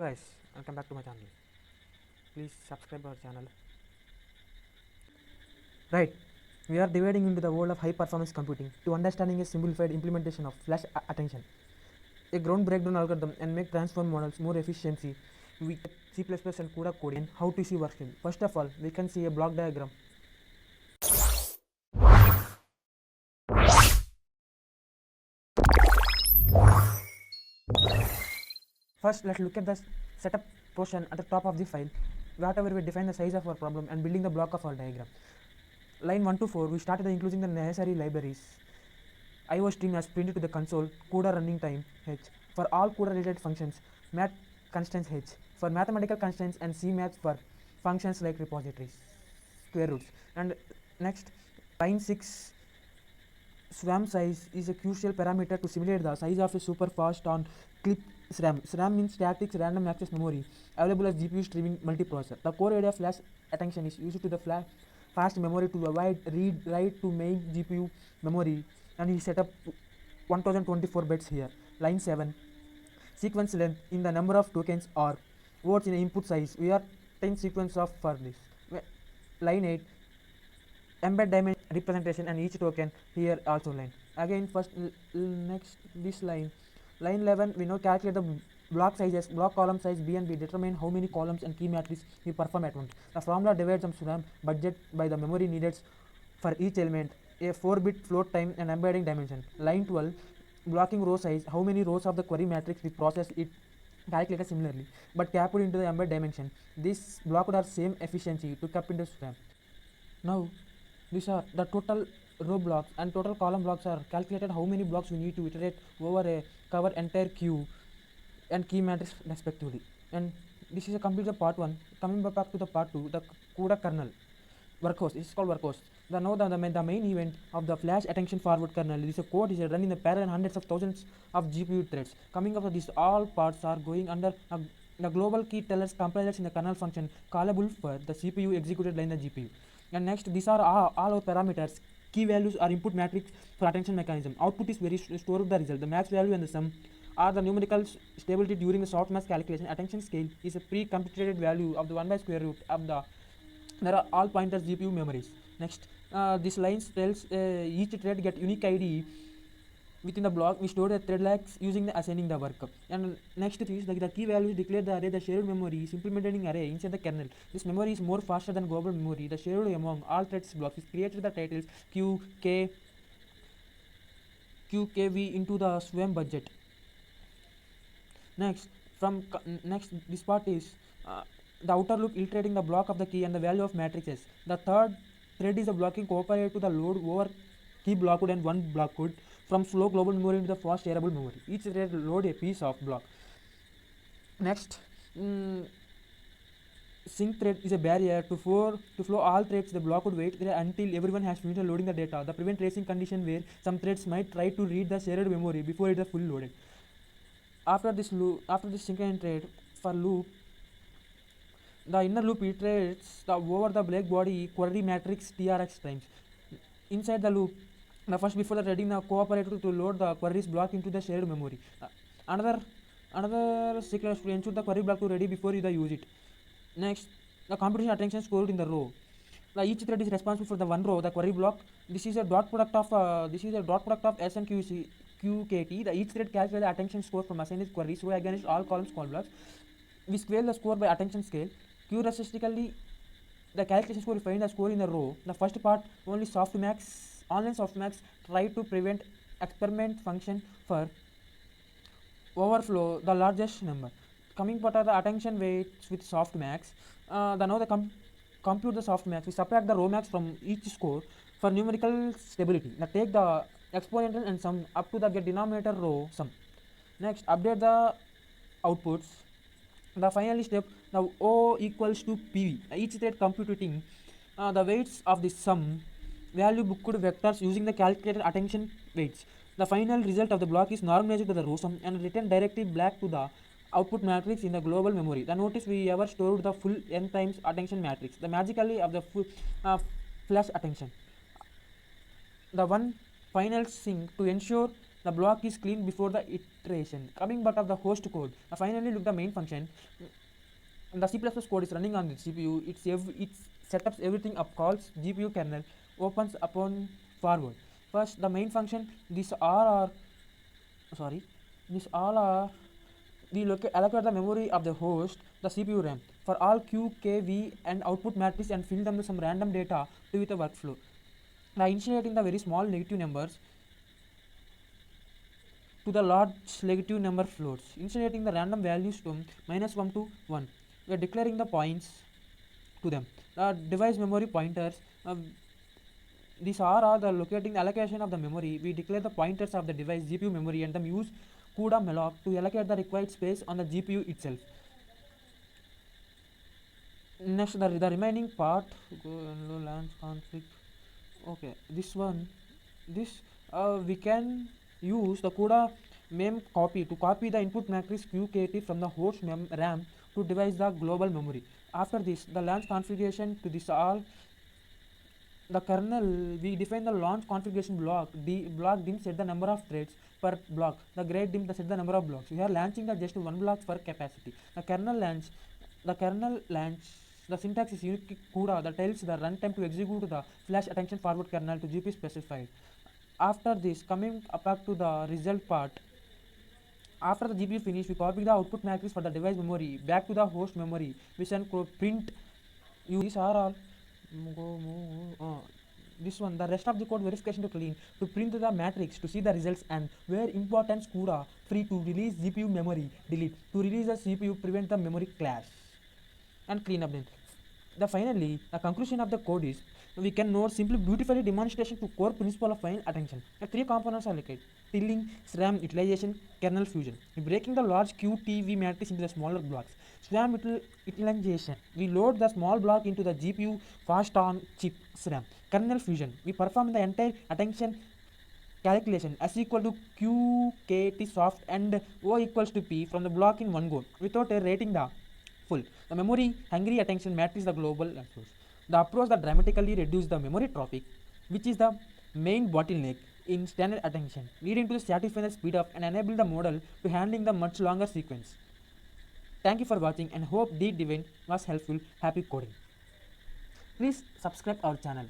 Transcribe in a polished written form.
guys, welcome back to my channel. Please subscribe our channel. Right, we are dividing into the world of high performance computing to understanding a simplified implementation of FlashAttention, a groundbreaking algorithm and make transform models more efficiency with C++ and CUDA coding and how to see workstream. First of all, we can see a block diagram. First, let's look at the setup portion at the top of the file. Whatever we define the size of our problem and building the block of our diagram. Line 1 to 4, we started including the necessary libraries. IO stream has printed to the console, CUDA running time H. For all CUDA related functions, math constants H. For mathematical constants and C math for functions like repositories, square roots. And next, line 6, SRAM size is a crucial parameter to simulate the size of a super fast on clip SRAM. SRAM means static random access memory available as GPU streaming multiprocessor. The core idea of FlashAttention is used to the fast memory to avoid read write to main GPU memory, and he set up 1024 bits here. Line 7, sequence length in the number of tokens or words in the input size. We are 10 sequence of for this. Line 8, embed dimension representation and each token here also line. Again first next this line 11, we now calculate the block sizes, block column size B and B, determine how many columns and key matrix we perform at once. The formula divides some SRAM budget by the memory needed for each element, a 4-bit float time and embedding dimension. Line 12, blocking row size, how many rows of the query matrix we process it calculated similarly but capped into the embed dimension. This block would have same efficiency to cap into SRAM. Now these are the total row blocks and total column blocks are calculated how many blocks we need to iterate over a cover entire queue and key matrix respectively. And this is a complete part 1. Coming back to the part 2, the CUDA kernel workhorse. This is called workhorse. The main event of the FlashAttention forward kernel. This code is running the parallel hundreds of thousands of GPU threads. Coming up with this, all parts are going under the global key tellers compilers in the kernel function callable for the CPU executed line the GPU. And next, these are all our parameters. Key values are input matrix for attention mechanism. Output is very stored the result. The max value and the sum are the numerical stability during the softmax calculation. Attention scale is a pre-computed value of the 1 by square root of the. There are all pointers GPU memories. Next, this line tells each thread get unique ID within the block. We store the thread lags using the assigning the work. And next is the key values declare the array. The shared memory is implemented in array inside the kernel. This memory is more faster than global memory. The shared among all threads blocks is created the titles Q, K, V into the SRAM budget. Next, this part is the outer loop iterating the block of the key and the value of matrices. The third thread is the blocking cooperated to the load over key block code and one block code from slow global memory into the fast shareable memory. Each thread load a piece of block. Next, sync thread is a barrier to flow all threads. The block would wait there until everyone has finished loading the data. The prevent tracing condition where some threads might try to read the shared memory before it is fully loaded. After this sync and thread for loop, the inner loop iterates over the black body query matrix TRX times. Inside the loop, the first before the threading the cooperator to load the queries block into the shared memory. Another sequence to ensure the query block to ready before you use it. Next, the computation attention stored in the row. Each thread is responsible for the one row, the query block. This is a dot product of S and QKT. Each thread calculates the attention score from assigned queries row against all columns call blocks. We scale the score by attention scale. Heuristically, the calculation score will find the score in the row. The first part only online softmax try to prevent experiment function for overflow the largest number. Coming part are the attention weights with softmax. Compute the softmax. We subtract the row max from each score for numerical stability. Now take the exponential and sum up to the get denominator row sum. Next, update the outputs. The final step, the O equals to PV. Each thread computing the weights of the sum value booked vectors using the calculated attention weights. The final result of the block is normalized to the row sum and written directly back to the output matrix in the global memory. The notice we ever stored the full n times attention matrix. The magically of the full FlashAttention. The one final sync to ensure The block is cleaned before the iteration. Coming back of the host code, finally look the main function. The C++ code is running on the CPU. It setups everything up, calls GPU kernel, opens upon forward. First, the main function. These all are we allocate the memory of the host, the CPU RAM, for all Q, K, V, and output matrix and fill them with some random data to with a workflow. By initiating the very small negative numbers to the large negative number floats, initiating the random values from -1 to 1. We are declaring the points to them. The device memory pointers. These are all the locating the allocation of the memory. We declare the pointers of the device GPU memory and then use CUDA malloc to allocate the required space on the GPU itself. Next, the remaining part, launch conflict. Okay, this we can use the CUDA mem copy to copy the input matrix QKT from the host RAM to device the global memory. After this, the launch configuration to this all. The kernel, we define the launch configuration block. Block dim set the number of threads per block. The grade dim set the number of blocks. We are launching the just one block per capacity. The kernel launch. The syntax is unique CUDA that tells the runtime to execute the FlashAttention forward kernel to GPU specified. After this, coming back to the result part. After the GPU finish, we copy the output matrix for the device memory back to the host memory. We send print. These are all. This one, the rest of the code verification to clean to print the matrix to see the results and where important CUDA free to release GPU memory delete to release the CPU prevent the memory clash and clean up them. Finally, the conclusion of the code is we can note simply beautifully demonstration to core principle of final attention. The three components are like tiling, SRAM utilization, kernel fusion. Breaking the large QTV matrix into the smaller blocks. SRAM utilization. We load the small block into the GPU fast on chip SRAM. Kernel fusion. We perform the entire attention calculation S equal to QKT soft and O equals to P from the block in one go without rating the full. The memory hungry attention matrix the global approach. The approach that dramatically reduces the memory traffic, which is the main bottleneck in standard attention, leading to satisfy the speed up and enable the model to handling the much longer sequence. Thank you for watching and hope DAY-9 was helpful. Happy coding. Please subscribe our channel.